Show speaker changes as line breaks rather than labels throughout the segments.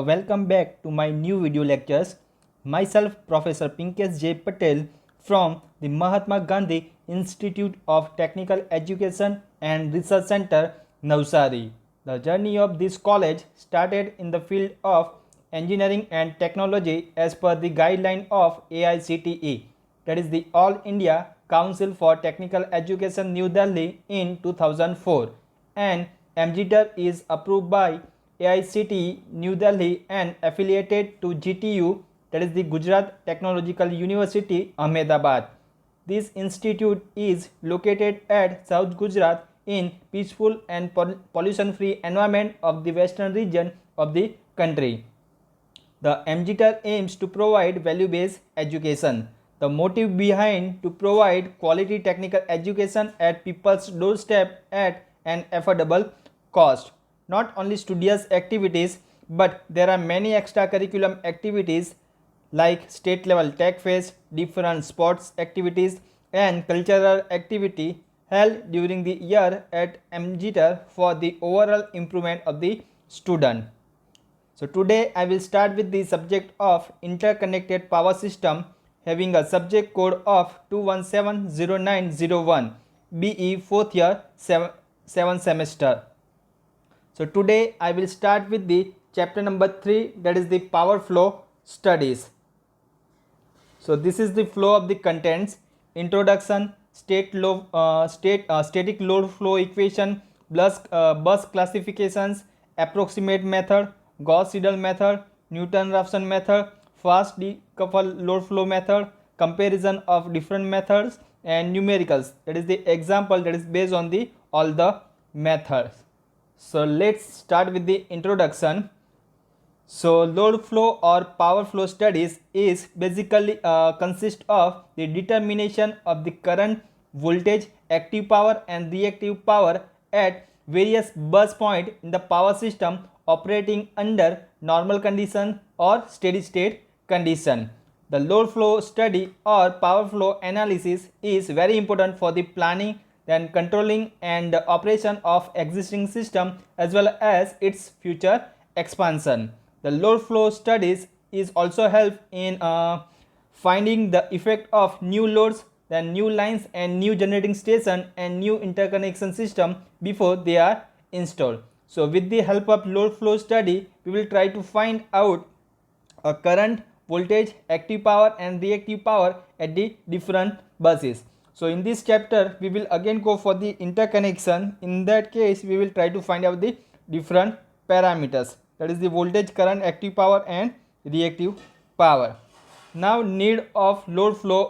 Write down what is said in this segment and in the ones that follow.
welcome back to my new video lectures. Myself, Professor Pinkesh J. Patel from the Mahatma Gandhi Institute of Technical Education and Research Center, Navsari. The journey of this college started in the field of engineering and technology as per the guideline of AICTE, that is the All India Council for Technical Education, New Delhi in 2004, and MGTER is approved by AICTE New Delhi and affiliated to GTU, that is the Gujarat Technological University, Ahmedabad. This institute is located at South Gujarat in peaceful and pollution-free environment of the western region of the country. The MGTER aims to provide value-based education. The motive behind to provide quality technical education at people's doorstep at an affordable cost. Not only studious activities, but there are many extracurriculum activities like state level tech fest, different sports activities and cultural activity held during the year at MGTER for the overall improvement of the student. So today I will start with the subject of interconnected power system, having a subject code of 2170901, BE 4th year 7th semester. So today I will start with the chapter number 3, that is the power flow studies. So this is the flow of the contents: introduction, static load flow equation, bus classifications, approximate method, Gauss-Seidel method, Newton-Raphson method, fast decoupled load flow method, comparison of different methods, and numericals, that is the example that is based on the all the methods. So let's start with the introduction. So load flow or power flow studies is basically consist of the determination of the current, voltage, active power and reactive power at various bus points in the power system operating under normal condition or steady state condition. The load flow study or power flow analysis is very important for the planning, then controlling and operation of existing system as well as its future expansion. The load flow studies is also help in finding the effect of new loads, then new lines and new generating station and new interconnection system before they are installed. So with the help of load flow study, we will try to find out a current, voltage, active power and reactive power at the different buses. So in this chapter we will again go for the interconnection. In that case we will try to find out the different parameters, that is the voltage, current, active power and reactive power. Now need of load flow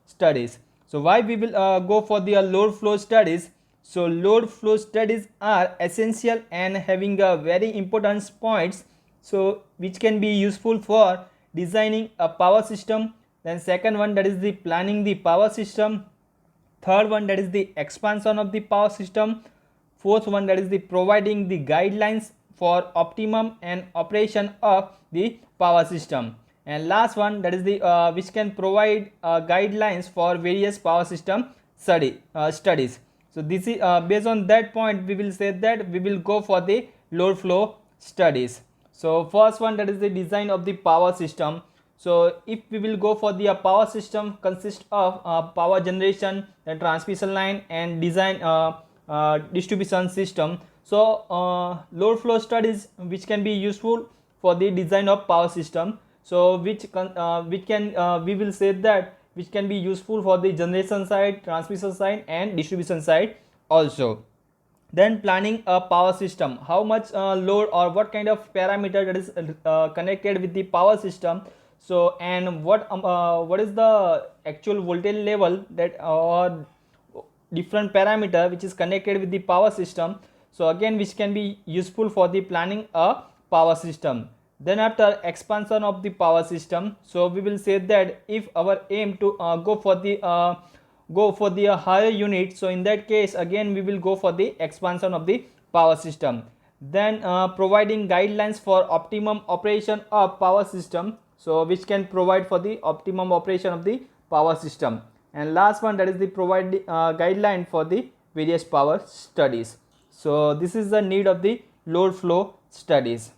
studies. So why we will go for the load flow studies? So load flow studies are essential and having a very important points, so which can be useful for designing a power system. Then second one, that is the planning the power system. Third one, that is the expansion of the power system. Fourth one, that is the providing the guidelines for optimum and operation of the power system. And last one, that is the which can provide guidelines for various power system studies. So this is based on that point we will say that we will go for the load flow studies. So first one, that is the design of the power system. So if we will go for the power system consists of power generation, the transmission line and design distribution system. So load flow studies which can be useful for the design of power system. So we will say that which can be useful for the generation side, transmission side and distribution side also. Then planning a power system, how much load or what kind of parameter that is connected with the power system. So and what is the actual voltage level that or different parameter which is connected with the power system. So again which can be useful for the planning a power system. Then after expansion of the power system, so we will say that if our aim to go for the higher unit, so in that case again we will go for the expansion of the power system. Then providing guidelines for optimum operation of power system, so which can provide for the optimum operation of the power system. And last one, that is the provide guideline for the various power studies. So this is the need of the load flow studies.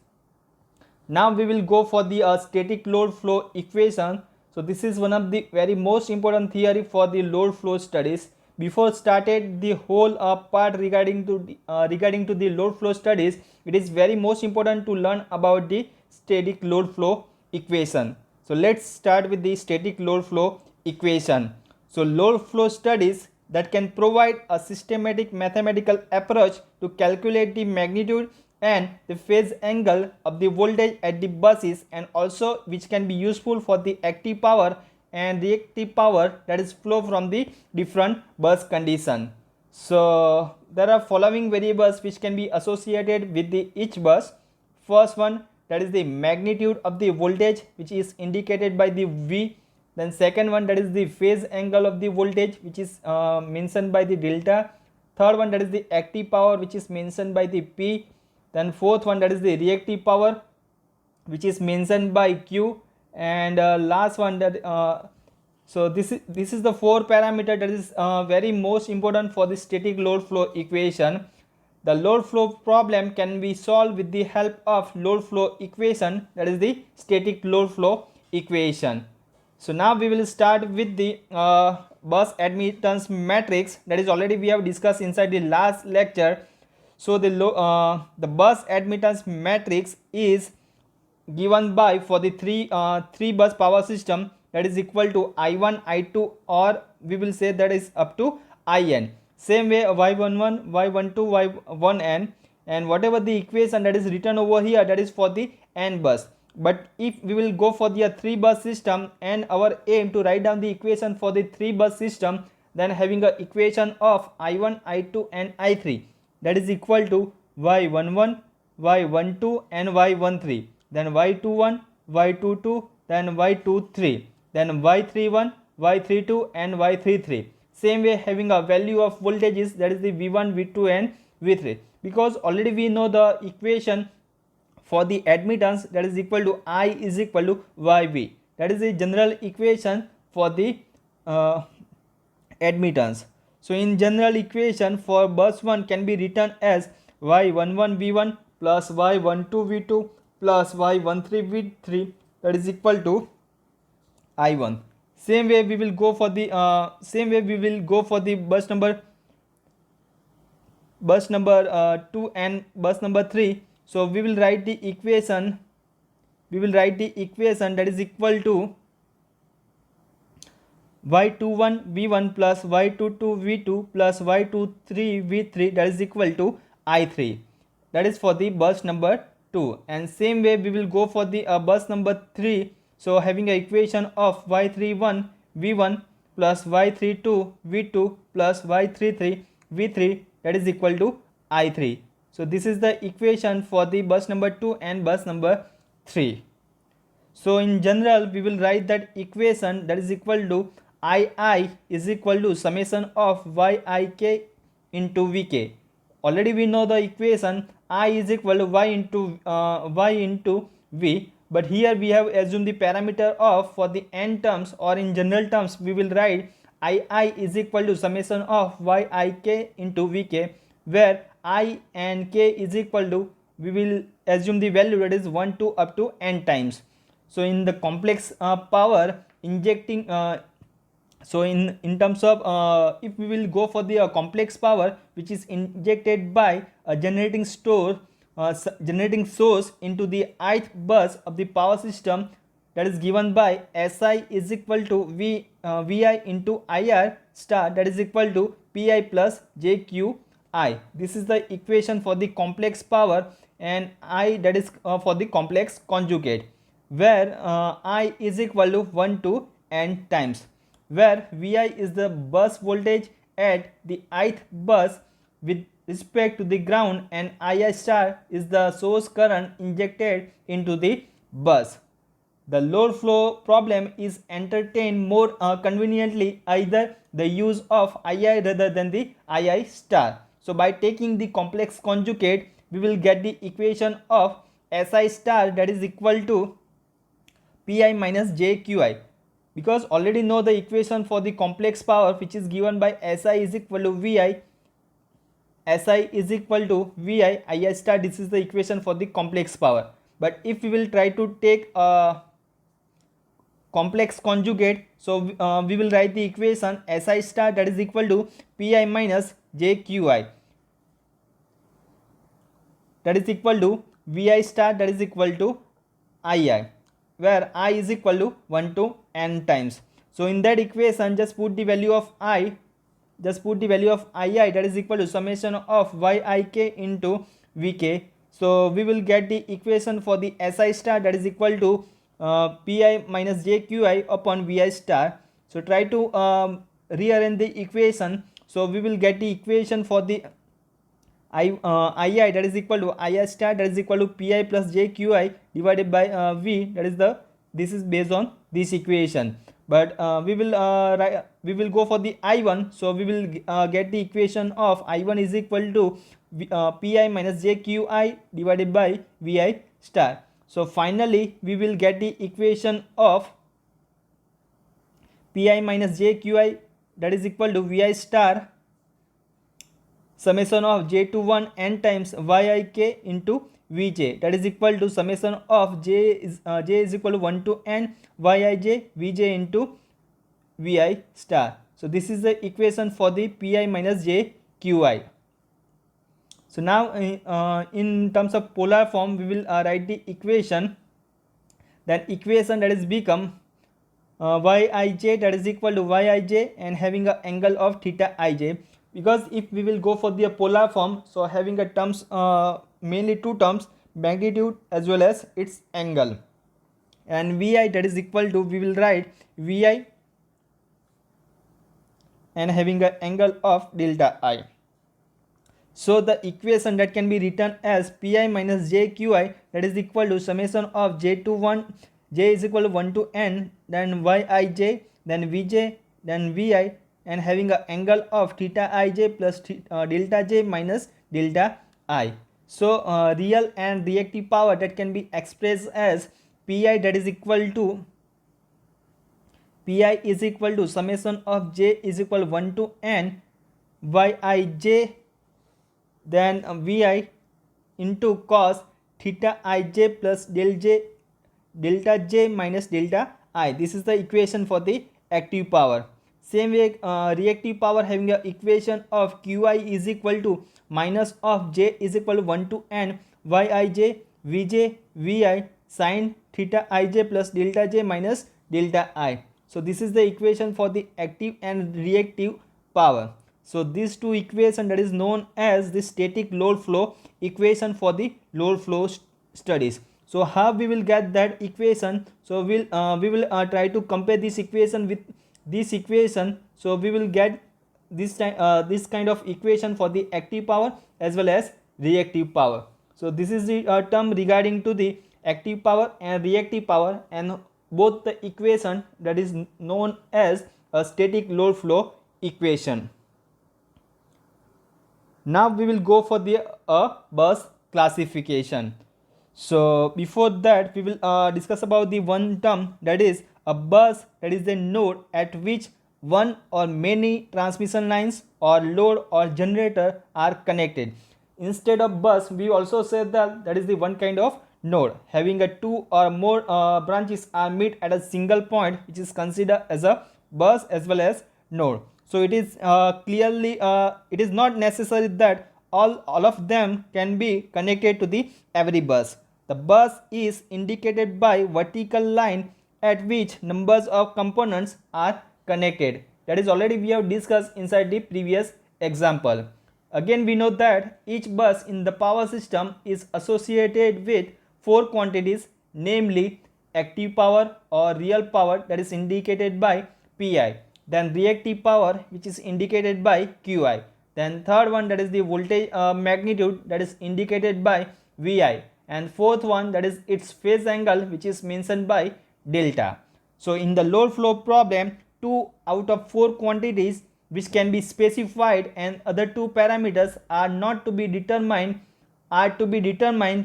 Now we will go for the static load flow equation. So this is one of the very most important theory for the load flow studies. Before started the whole part regarding to the load flow studies, it is very most important to learn about the static load flow equation. So let's start with the static load flow equation. So load flow studies that can provide a systematic mathematical approach to calculate the magnitude and the phase angle of the voltage at the buses, and also which can be useful for the active power and reactive power that is flow from the different bus condition. So there are following variables which can be associated with the each bus. First one, that is the magnitude of the voltage, which is indicated by the V. Then second one, that is the phase angle of the voltage, which is mentioned by the delta. Third one, that is the active power, which is mentioned by the P. Then fourth one, that is the reactive power, which is mentioned by Q. And last one, that so this is the four parameter that is very most important for the static load flow equation. The load flow problem can be solved with the help of load flow equation, that is the static load flow equation. So now we will start with the bus admittance matrix, that is already we have discussed inside the last lecture. So the bus admittance matrix is given by, for the three bus power system, that is equal to I1, I2, or we will say that is up to IN. Same way Y11, Y12, Y1n, and whatever the equation that is written over here, that is for the n bus. But if we will go for the 3 bus system and our aim to write down the equation for the 3 bus system, then having a equation of I1, I2 and I3, that is equal to Y11, Y12 and Y13, then Y21, Y22, then Y23, then Y31, Y32 and Y33. Same way having a value of voltages, that is the V1, V2 and V3, because already we know the equation for the admittance, that is equal to I is equal to YV. That is the general equation for the admittance. So in general equation for bus 1 can be written as Y11 V1 plus Y12 V2 plus Y13 V3, that is equal to I1. Same way we will go for the bus number 2 and bus number 3. So we will write the equation that is equal to Y21 V1 plus Y22 V2 plus Y23 V3, that is equal to I3. That is for the bus number 2. And same way we will go for the bus number 3. So having an equation of Y31 V1 plus Y32 V2 plus Y33 V3, that is equal to I3. So this is the equation for the bus number 2 and bus number 3. So in general we will write that equation, that is equal to II is equal to summation of Yik into Vk. Already we know the equation I is equal to y into V, but here we have assumed the parameter of, for the n terms or in general terms we will write II is equal to summation of Yik into Vk, where I and k is equal to, we will assume the value that is 1 to up to n times. So in the complex power injecting, so in terms of if we will go for the complex power which is injected by a generating source into the ith bus of the power system, that is given by SI is equal to VI into IR star, that is equal to PI plus JQI. This is the equation for the complex power, and I, that is for the complex conjugate, where I is equal to 1 to n times, where Vi is the bus voltage at the ith bus with respect to the ground, and II star is the source current injected into the bus. The load flow problem is entertained more conveniently either the use of II rather than the II star. So by taking the complex conjugate, we will get the equation of SI star, that is equal to Pi minus JQI, because already know the equation for the complex power which is given by SI is equal to VI SI is equal to VI II star. This is the equation for the complex power. But if we will try to take a complex conjugate, so we will write the equation SI star that is equal to PI minus JQI, that is equal to VI star that is equal to II, where I is equal to 1 to n times. So in that equation, just put the value of I, just put the value of II, that is equal to summation of Yik into Vk. So we will get the equation for the SI star that is equal to Pi minus JQi upon Vi star. So try to rearrange the equation. So we will get the equation for the II that is equal to II star that is equal to Pi plus JQi divided by V, that is this is based on this equation. But we will go for the I1. So we will get the equation of I1 is equal to Pi minus JQi divided by Vi star. So finally we will get the equation of Pi minus JQi that is equal to Vi star summation of j to 1 n times Yik into Vj, that is equal to summation of j is equal to 1 to n Yij Vj into Vi star. So this is the equation for the Pi minus JQi. So now in terms of polar form, we will write the equation. That equation that is become Yij that is equal to Yij and having an angle of theta ij. Because if we will go for the polar form, so having a terms mainly two terms, magnitude as well as its angle, and Vi that is equal to, we will write Vi and having an angle of delta I. So the equation that can be written as Pi minus JQi that is equal to summation of j to 1, j is equal to 1 to n, then Yij, then Vj, then Vi, and having an angle of theta ij plus delta j minus delta I. So real and reactive power that can be expressed as Pi that is equal to Pi is equal to summation of j is equal to 1 to n Yij, then Vi into cos theta ij plus delta j minus delta I. This is the equation for the active power. Same way reactive power, having a equation of Qi is equal to minus of j is equal to 1 to n Yij Vj Vi sin theta ij plus delta j minus delta I. So this is the equation for the active and reactive power. So these two equations that is known as the static load flow equation for the load flow studies. So how we will get that equation? So we will try to compare this equation with this equation. So we will get this kind of equation for the active power as well as reactive power. So this is the term regarding to the active power and reactive power, and both the equation that is known as a static load flow equation. Now we will go for the bus classification. So before that, we will discuss about the one term, that is a bus, that is a node at which one or many transmission lines or load or generator are connected. Instead of bus, we also said that is the one kind of node having a two or more branches are meet at a single point, which is considered as a bus as well as node. So it is clearly it is not necessary that all of them can be connected to the every bus. The bus is indicated by vertical line at which numbers of components are connected. That is already we have discussed inside the previous example. Again, we know that each bus in the power system is associated with four quantities, namely active power or real power, that is indicated by Pi, then reactive power, which is indicated by Qi, then third one, that is the voltage magnitude, that is indicated by Vi, and fourth one, that is its phase angle, which is mentioned by delta. So in the load flow problem, 2 out of 4 quantities which can be specified and other two parameters are not to be determined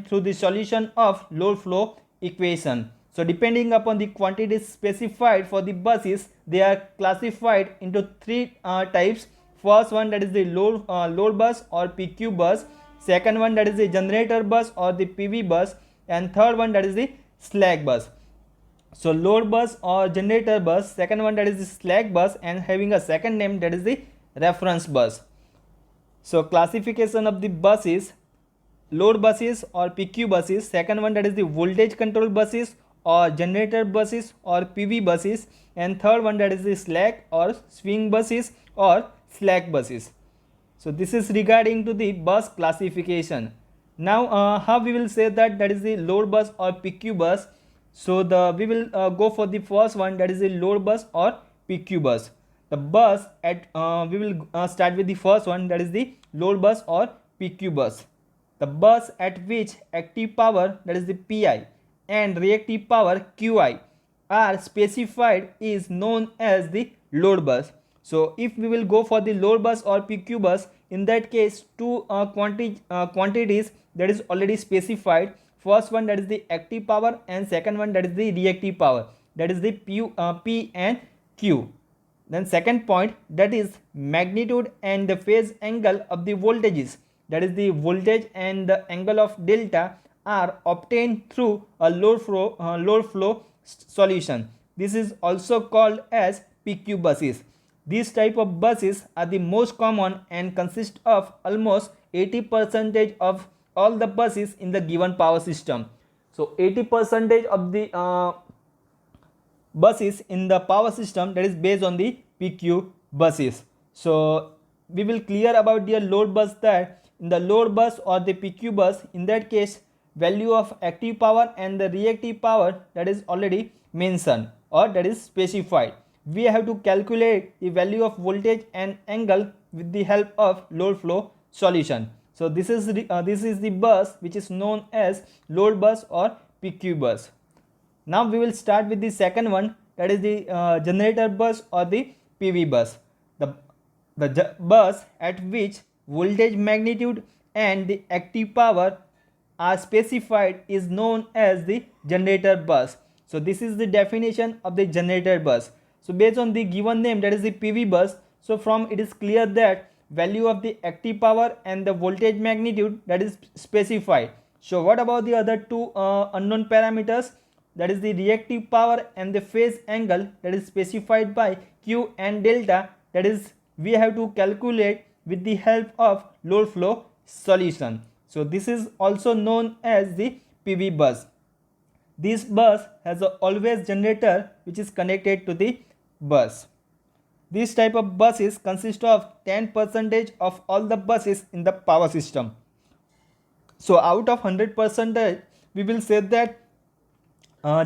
through the solution of load flow equation. So depending upon the quantities specified for the buses, they are classified into three types. first one, that is the load bus or PQ bus. Second one, that is the generator bus or the PV bus. And third one, that is the slack bus. So load bus or generator bus, second one, that is the slack bus, and having a second name, that is the reference bus. So classification of the buses: load buses or PQ buses, second one, that is the voltage control buses or generator buses or PV buses, and third one, that is the slack or swing buses or slack buses. So this is regarding to the bus classification. Now how we will say that is the load bus or PQ bus. So we will go for the first one, that is the load bus or PQ bus. The bus at we will start with the first one, that is the load bus or PQ bus. The bus at which active power, that is the PI, and reactive power QI are specified is known as the load bus. So if we will go for the load bus or PQ bus, in that case two quantities that is already specified. First one, that is the active power, and second one, that is the reactive power, that is the P and Q. Then second point, that is magnitude and the phase angle of the voltages, that is the voltage and the angle of delta are obtained through a load flow solution. This is also called as PQ buses. These type of buses are the most common and consist of almost 80% of all the buses in the given power system. So 80% of the buses in the power system, that is based on the PQ buses. So we will clear about the load bus, that in the load bus or the PQ bus, in that case value of active power and the reactive power, that is already mentioned or that is specified. We have to calculate the value of voltage and angle with the help of load flow solution. So this is the bus which is known as load bus or PQ bus. Now we will start with the second one, that is the generator bus or the PV bus. The bus at which voltage magnitude and the active power are specified is known as the generator bus. So this is the definition of the generator bus. So based on the given name, that is the PV bus, so from it is clear that value of the active power and the voltage magnitude, that is specified. So what about the other two unknown parameters, that is the reactive power and the phase angle, that is specified by Q and delta, that is we have to calculate with the help of load flow solution. So this is also known as the PV bus. This bus has a always generator which is connected to the bus. This type of buses consist of 10% of all the buses in the power system. So out of 100%, we will say that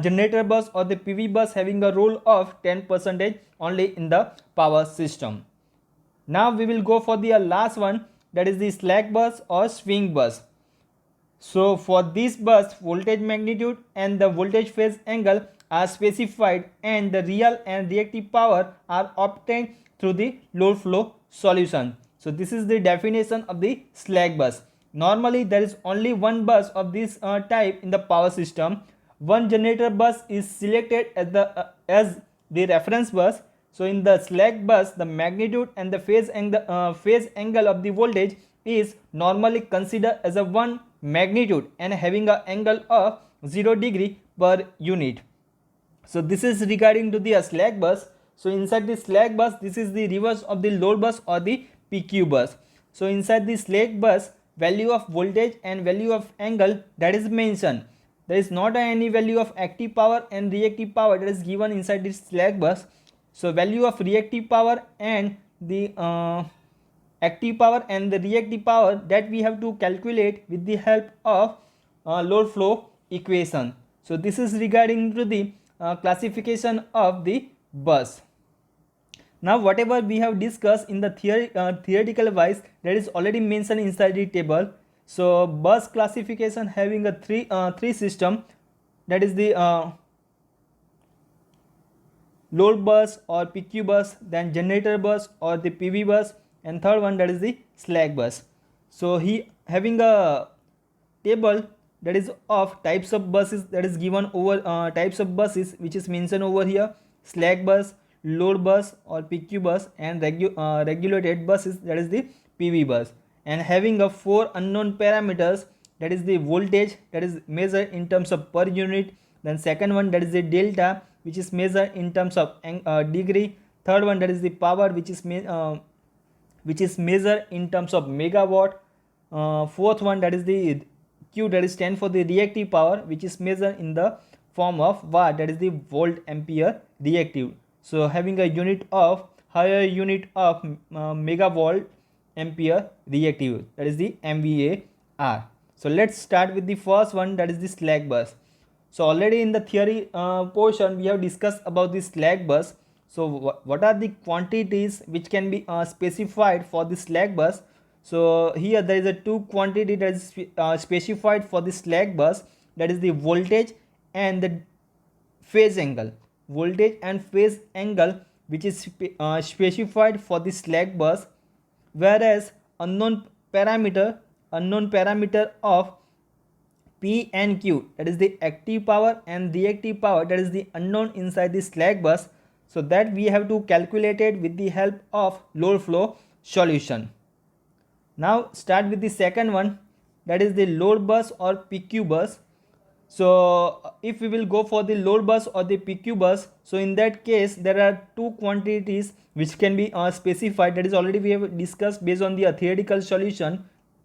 generator bus or the PV bus having a role of 10% only in the power system. Now we will go for the last one, that is the slack bus or swing bus. So for this bus, voltage magnitude and the voltage phase angle are specified, and the real and reactive power are obtained through the load flow solution. So this is the definition of the slack bus. Normally there is only one bus of this type in the power system. One generator bus is selected as the reference bus. So in the slack bus, the magnitude and the phase angle of the voltage is normally considered as a 1 magnitude and having an angle of 0 degree per unit. So this is regarding to the slack bus. So inside the slack bus, this is the reverse of the load bus or the PQ bus. So inside the slack bus, value of voltage and value of angle, that is mentioned. There is not any value of active power and reactive power that is given inside this slack bus. So value of reactive power and the active power and the reactive power, that we have to calculate with the help of load flow equation. So this is regarding to the classification of the bus. Now whatever we have discussed in the theoretical wise, that is already mentioned inside the table. So bus classification having a three system, that is the load bus or PQ bus, then generator bus or the PV bus, and third one, that is the slack bus. So he having a table that is of types of buses, that is given over types of buses which is mentioned over here: slack bus, load bus or PQ bus, and regulated buses, that is the PV bus, and having a 4 unknown parameters, that is the voltage, that is measured in terms of per unit. Then second one, that is the delta, which is measured in terms of degree. Third one, that is the power, which is measured in terms of megawatt. Fourth one, that is the Q, that is stand for the reactive power, which is measured in the form of watt, that is the volt ampere reactive. So having a unit of higher unit of megavolt ampere reactive, that is the MVAR. So let's start with the first one, that is the slack bus. So already in the theory portion we have discussed about the slack bus. So what are the quantities which can be specified for the slack bus? So here there is a two quantity that is specified for the slack bus, that is the voltage and the phase angle. Voltage and phase angle which is specified for the slack bus, whereas unknown parameter of P and Q, that is the active power and reactive power, that is the unknown inside the slack bus. So that we have to calculate it with the help of load flow solution. Now start with the second one, that is the load bus or PQ bus. So if we will go for the load bus or the PQ bus, so in that case there are two quantities which can be specified, that is already we have discussed based on the theoretical solution,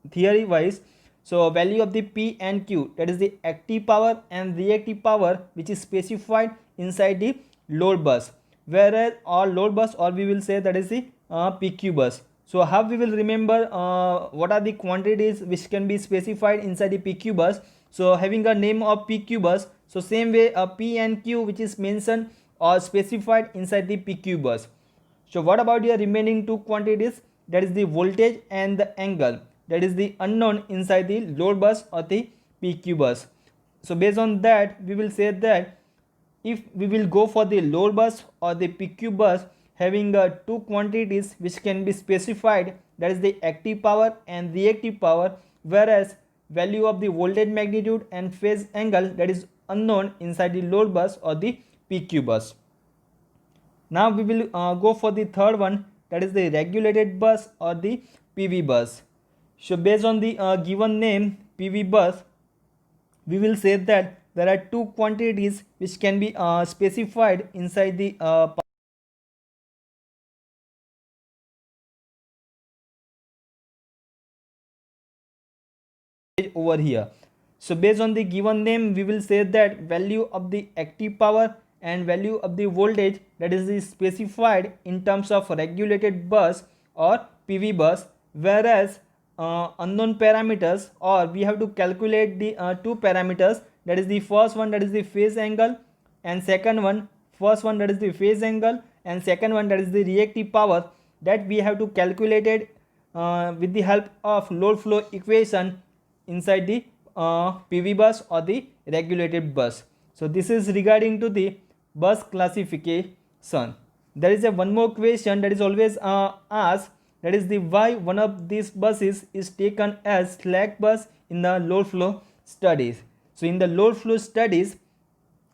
theory wise. So value of the P and Q, that is the active power and reactive power, which is specified inside the load bus, whereas or load bus, or we will say that is the PQ bus. So how we will remember what are the quantities which can be specified inside the PQ bus? So having a name of PQ bus, so same way P and Q which is mentioned or specified inside the PQ bus. So what about your remaining two quantities, that is the voltage and the angle, that is the unknown inside the load bus or the PQ bus. So based on that we will say that if we will go for the load bus or the PQ bus, having two quantities which can be specified, that is the active power and reactive power, whereas value of the voltage magnitude and phase angle, that is unknown inside the load bus or the PQ bus. Now we will go for the third one, that is the regulated bus or the PV bus. So based on the given name PV bus, we will say that there are two quantities which can be specified inside the over here. So based on the given name we will say that value of the active power and value of the voltage, that is specified in terms of regulated bus or PV bus, whereas unknown parameters, or we have to calculate the two parameters, that is the first one, that is the phase angle, and second one, first one that is the phase angle and second one that is the reactive power, that we have to calculate it with the help of load flow equation inside the PV bus or the regulated bus. So this is regarding to the bus classification. There is a one more question that is always asked, that is the why one of these buses is taken as slack bus in the load flow studies. So in the load flow studies,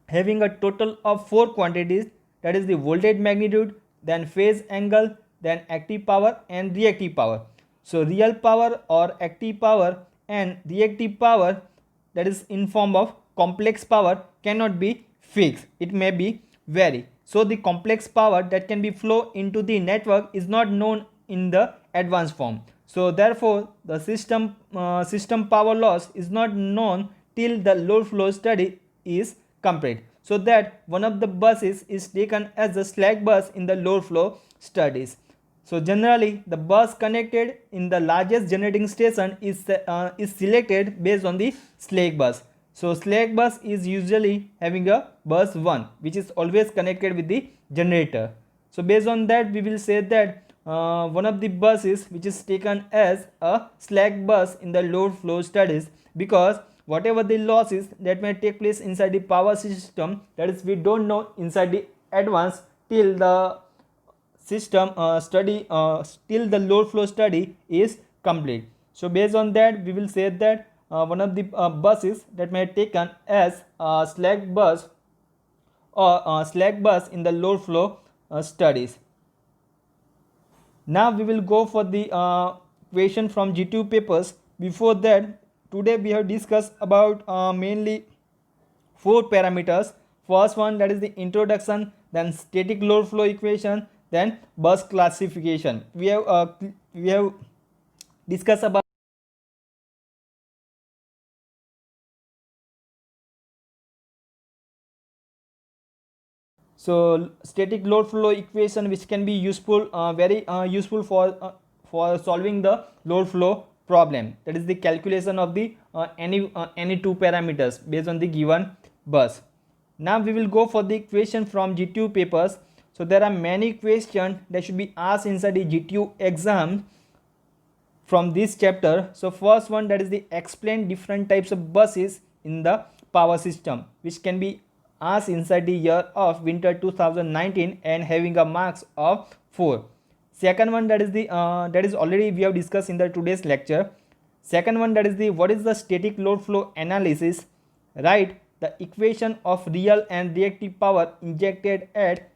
having a total of 4 quantities, that is the voltage magnitude, then phase angle, then active power and reactive power. So real power or active power and reactive power, that is in form of complex power, cannot be fixed, it may be vary. So the complex power that can be flow into the network is not known in the advanced form. So therefore the system power loss is not known till the load flow study is complete. So that one of the buses is taken as a slack bus in the load flow studies. So generally the bus connected in the largest generating station is selected based on the slack bus. So slack bus is usually having a bus 1 which is always connected with the generator. So based on that we will say that one of the buses which is taken as a slack bus in the load flow studies, because whatever the losses that may take place inside the power system, that is we don't know inside the advance till the system study till the load flow study is complete. So based on that we will say that one of the buses that may taken as slack bus or slack bus in the load flow studies. Now we will go for the question from G2 papers. Before that, today we have discussed about mainly 4 parameters. First one, that is the introduction, then static load flow equation, then bus classification. We have discussed about so static load flow equation, which can be useful, very useful for solving the load flow problem. That is the calculation of the any 2 parameters based on the given bus. Now we will go for the question from GTU papers. So there are many questions that should be asked inside the GTU exam from this chapter. So first one, that is the explain different types of buses in the power system, which can be asked inside the year of winter 2019 and having a marks of 4. Second one, that is the that is already we have discussed in the today's lecture. Second one, that is the what is the static load flow analysis. Write the equation of real and reactive power injected at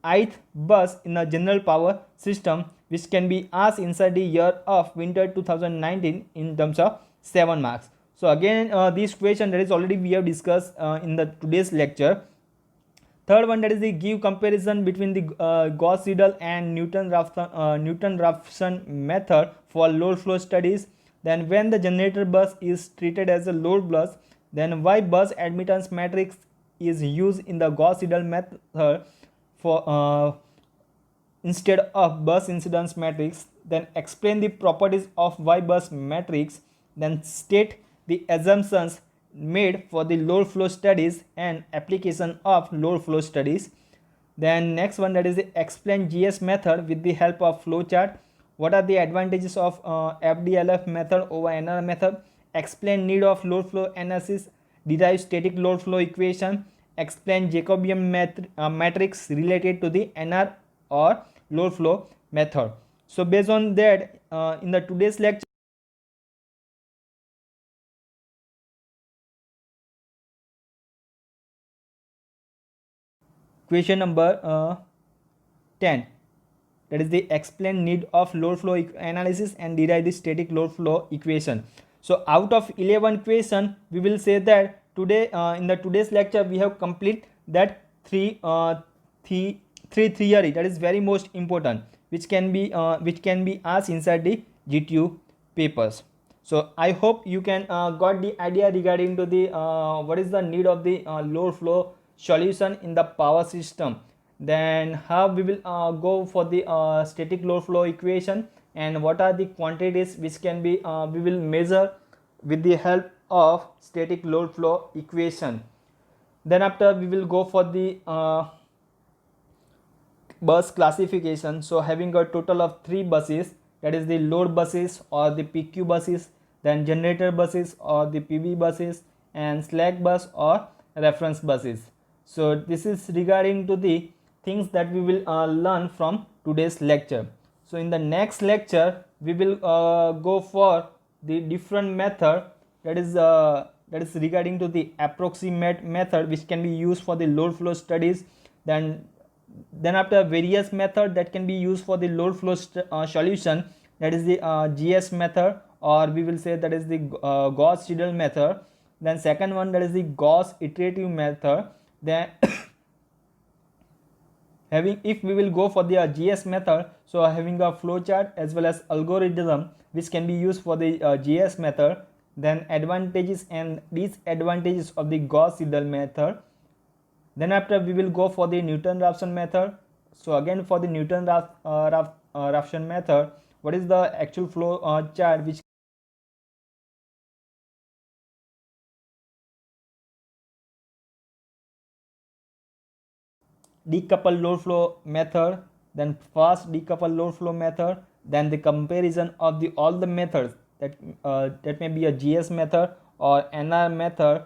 ith bus in a general power system, which can be asked inside the year of winter 2019 in terms of 7 marks. So again, this question that is already we have discussed in the today's lecture. Third one, that is the give comparison between the Gauss-Seidel and Newton-Raphson method for load flow studies. Then when the generator bus is treated as a load bus, then why bus admittance matrix is used in the Gauss-Seidel method for instead of bus incidence matrix. Then explain the properties of Y bus matrix. Then state the assumptions made for the load flow studies and application of load flow studies. Then next one, that is the explain GS method with the help of flow chart. What are the advantages of FDLF method over NR method? Explain need of load flow analysis. Derive static load flow equation. Explain Jacobian matrix related to the NR or load flow method. So based on that, in the today's lecture, question number 10, that is the explain need of load flow analysis and derive the static load flow equation. So out of 11 question, we will say that today in the today's lecture we have complete that three theory that is very most important, which can be asked inside the GTU papers. So I hope you can got the idea regarding to the what is the need of the load flow solution in the power system. Then how we will go for the static load flow equation, and what are the quantities which can be we will measure with the help of static load flow equation. Then after we will go for the bus classification. So having a total of 3 buses, that is the load buses or the PQ buses, then generator buses or the PV buses, and slack bus or reference buses. So this is regarding to the things that we will learn from today's lecture. So in the next lecture we will go for the different method, that is regarding to the approximate method, which can be used for the load flow studies. Then after various method that can be used for the load flow solution, that is the GS method, or we will say that is the Gauss-Seidel method. Then second one, that is the Gauss iterative method. Then having, if we will go for the GS method, so having a flow chart as well as algorithm which can be used for the GS method. Then advantages and disadvantages of the Gauss-Seidel method. Then after we will go for the Newton-Raphson method. So again for the Newton-Raphson method, what is the actual flow chart which decoupled load flow method, then fast decoupled load flow method, then the comparison of the all the methods that may be a GS method or NR method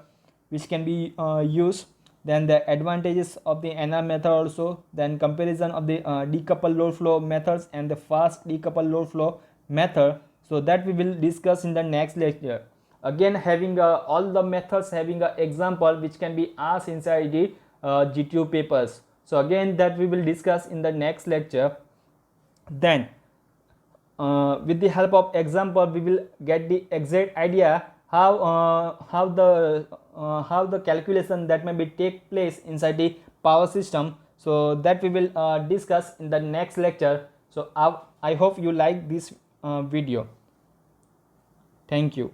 which can be used. Then the advantages of the NR method also, then comparison of the decoupled load flow methods and the fast decoupled load flow method. So that we will discuss in the next lecture. Again having all the methods having an example which can be asked inside the GTU papers. So again that we will discuss in the next lecture. Then with the help of example we will get the exact idea how the calculation that may be take place inside the power system. So that we will discuss in the next lecture. So I hope you like this video. Thank you.